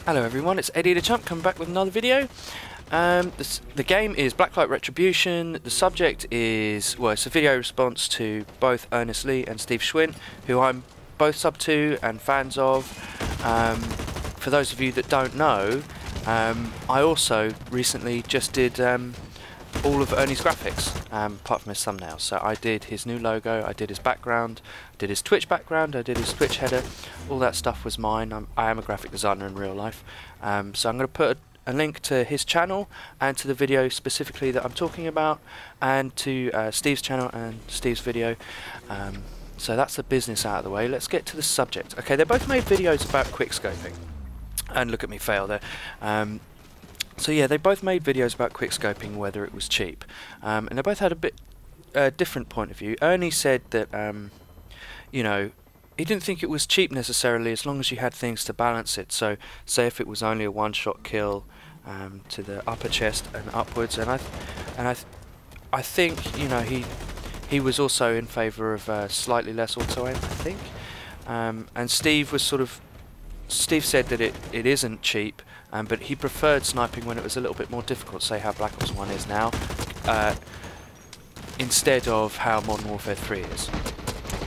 Hello everyone, it's Eddie the Chump coming back with another video. The game is Blacklight Retribution. The subject is, well, it's a video response to both Ernest and Steve Schwindt, who I'm both sub to and fans of. For those of you that don't know, I also recently just did all of Ernie's graphics, apart from his thumbnail. So I did his new logo, I did his background, did his Twitch background, I did his Twitch header. All that stuff was mine. I am a graphic designer in real life. So I'm going to put a link to his channel and to the video specifically that I'm talking about, and to Steve's channel and Steve's video. So that's the business out of the way. Let's get to the subject. Okay, they both made videos about quickscoping. And look at me fail there. So yeah, they both made videos about quickscoping, whether it was cheap. And they both had a bit different point of view. Ernie said that, you know, he didn't think it was cheap necessarily as long as you had things to balance it. So say if it was only a one-shot kill to the upper chest and upwards. And I think, you know, he was also in favour of slightly less auto aim, I think. And Steve was sort of, Steve said that it isn't cheap, but he preferred sniping when it was a little bit more difficult, say how Black Ops 1 is now, instead of how Modern Warfare 3 is.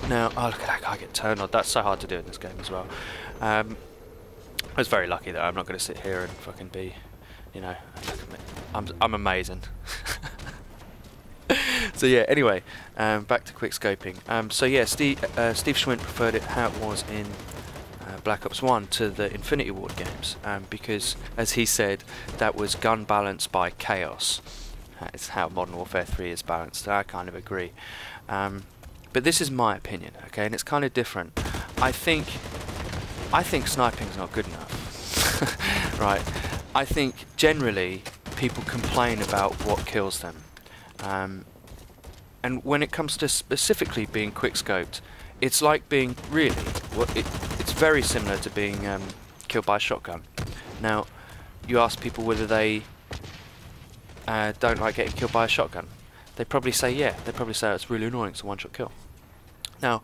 Now, oh look at that guy get turned on, that's so hard to do in this game as well. I was very lucky that I'm not going to sit here and fucking be, you know, look at me, I'm amazing. So yeah, anyway, back to quickscoping. So yeah, Steve Schwindt preferred it how it was in Black Ops 1 to the Infinity Ward games, because, as he said, that was gun balanced by chaos. That is how Modern Warfare 3 is balanced. I kind of agree. But this is my opinion, okay, and it's kind of different. I think sniping's not good enough. Right? I think generally people complain about what kills them. And when it comes to specifically being quickscoped, it's like being really, it's very similar to being killed by a shotgun. Now, you ask people whether they don't like getting killed by a shotgun. They probably say yeah. They probably say it's really annoying, it's a one-shot kill. Now,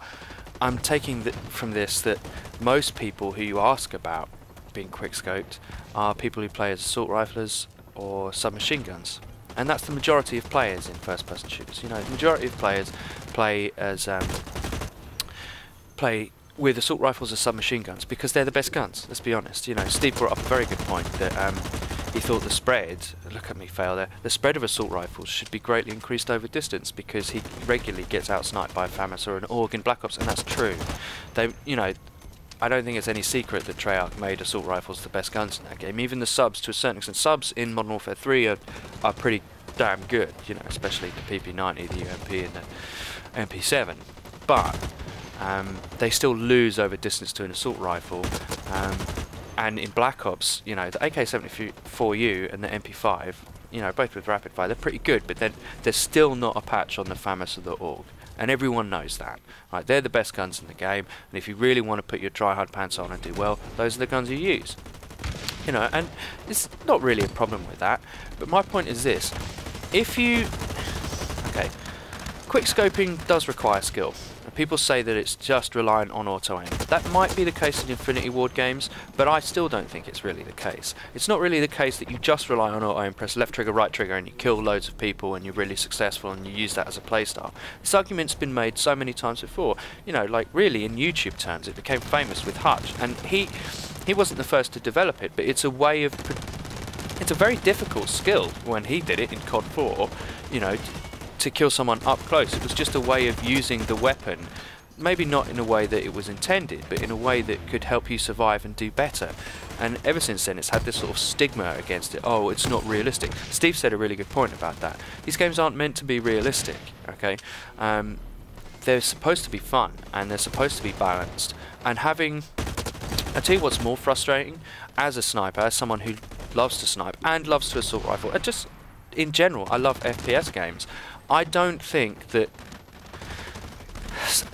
I'm taking from this that most people who you ask about being quickscoped are people who play as assault riflers or submachine guns. And that's the majority of players in first-person shooters. You know, the majority of players play as play with assault rifles or submachine guns because they're the best guns. Let's be honest. You know, Steve brought up a very good point that he thought the spread. Look at me fail there. The spread of assault rifles should be greatly increased over distance because he regularly gets out-sniped by a FAMAS or an AUG in Black Ops, and that's true. They, you know, I don't think it's any secret that Treyarch made assault rifles the best guns in that game. Even the subs, to a certain extent, subs in Modern Warfare 3 are pretty damn good. You know, especially the PP90, the UMP, and the MP7. But they still lose over distance to an assault rifle, and in Black Ops, you know, the AK-74U and the MP5, you know, both with rapid fire, they're pretty good, but then there's still not a patch on the FAMAS or the AUG, and everyone knows that. Right, they're the best guns in the game, and if you really want to put your try-hard pants on and do well, those are the guns you use. You know, and it's not really a problem with that, but my point is this: if you, okay, quickscoping does require skill. People say that it's just reliant on auto aim. That might be the case in Infinity Ward games, but I still don't think it's really the case. It's not really the case that you just rely on auto aim, press left trigger, right trigger, and you kill loads of people and you're really successful and you use that as a playstyle. This argument's been made so many times before. You know, like really in YouTube terms, it became famous with Hutch, and he wasn't the first to develop it, but it's a way of, it's a very difficult skill when he did it in COD 4, you know, to kill someone up close. It was just a way of using the weapon, maybe not in a way that it was intended, but in a way that could help you survive and do better. And ever since then it's had this sort of stigma against it. Oh, it's not realistic. Steve said a really good point about that. These games aren't meant to be realistic, okay? They're supposed to be fun, and they're supposed to be balanced. And having, I'll tell you what's more frustrating, as a sniper, as someone who loves to snipe and loves to assault rifle, and just in general, I love FPS games. I don't think that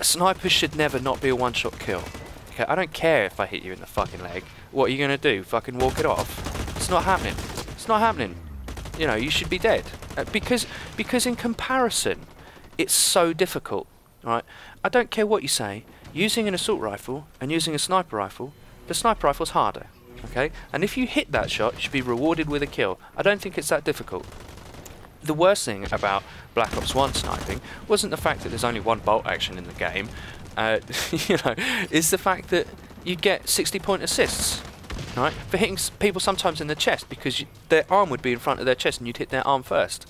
snipers should never not be a one-shot kill. Okay, I don't care if I hit you in the fucking leg. What are you gonna do? Fucking walk it off? It's not happening. It's not happening. You know, you should be dead. Because in comparison, it's so difficult. Right? I don't care what you say. Using an assault rifle and using a sniper rifle, the sniper rifle's harder. Okay, and if you hit that shot, you should be rewarded with a kill. I don't think it's that difficult. The worst thing about Black Ops 1 sniping wasn't the fact that there's only one bolt action in the game, you know, it's the fact that you get 60-point assists, right, for hitting people sometimes in the chest, because their arm would be in front of their chest and you'd hit their arm first.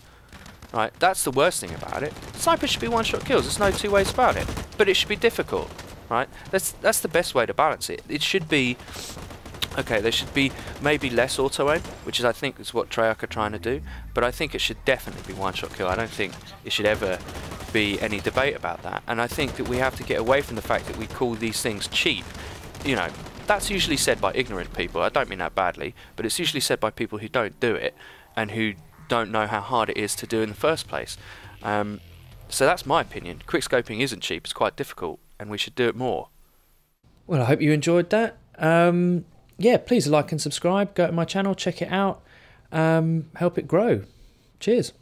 Right, that's the worst thing about it. Snipers should be one-shot kills, there's no two ways about it. But it should be difficult, right? That's the best way to balance it. It should be... Okay, there should be maybe less auto-aim, which is, I think, is what Treyarch are trying to do. But I think it should definitely be one-shot kill. I don't think it should ever be any debate about that. And I think that we have to get away from the fact that we call these things cheap. You know, that's usually said by ignorant people. I don't mean that badly, but it's usually said by people who don't do it and who don't know how hard it is to do in the first place. So that's my opinion. Quickscoping isn't cheap, it's quite difficult, and we should do it more. Well, I hope you enjoyed that. Yeah, please like and subscribe. Go to my channel, check it out. Help it grow. Cheers.